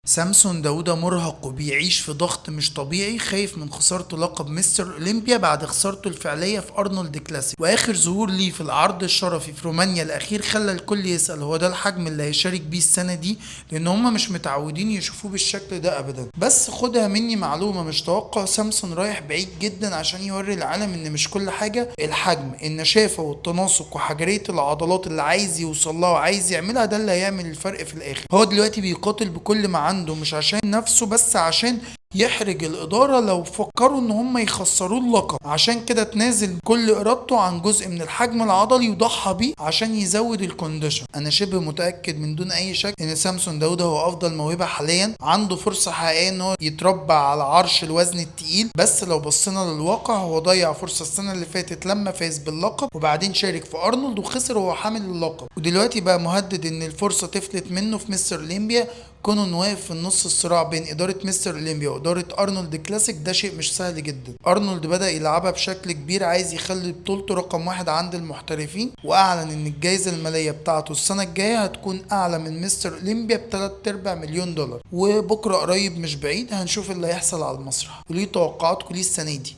سامسون داوودة مرهق وبيعيش في ضغط مش طبيعي، خايف من خسارته لقب مستر اولمبيا بعد خسارته الفعليه في ارنولد كلاسيك. واخر ظهور ليه في العرض الشرفي في رومانيا الاخير خلى الكل يسال هو ده الحجم اللي هيشارك بيه السنه دي، لان هم مش متعودين يشوفوه بالشكل ده ابدا. بس خدها مني معلومه، مش توقع سامسون رايح بعيد جدا عشان يوري العالم ان مش كل حاجه الحجم، النشافه والتناسق وحجريه العضلات اللي عايز يوصل لها وعايز يعملها ده اللي هيعمل الفرق في الاخر. هو دلوقتي بيقاتل بكل ما عنده، مش عشان نفسه بس عشان يحرج الإدارة لو فكروا إن هم يخسروه اللقب. عشان كده تنازل كل إرادته عن جزء من الحجم العضلي وضحى بيه عشان يزود الكونديشن. أنا شبه متأكد من دون أي شك إن سامسون داوودة هو أفضل موهبة حاليا، عنده فرصة حقيقية إن هو يتربع على عرش الوزن التقيل. بس لو بصينا للواقع هو ضيع فرصة السنة اللي فاتت لما فاز باللقب، وبعدين شارك في أرنولد وخسر وهو حامل اللقب، ودلوقتي بقى مهدد إن الفرصة تفلت منه في مستر أولمبيا. كونه انه واقف في النص الصراع بين اداره مستر اولمبيا واداره ارنولد كلاسيك ده شيء مش سهل جدا. ارنولد بدا يلعبها بشكل كبير، عايز يخلي بطولته رقم واحد عند المحترفين، واعلن ان الجائزه الماليه بتاعته السنه الجايه هتكون اعلى من مستر اولمبيا ب3/4 مليون دولار. وبكره قريب مش بعيد هنشوف اللي هيحصل على المسرح. وليه توقعاتكم ليه السنه دي؟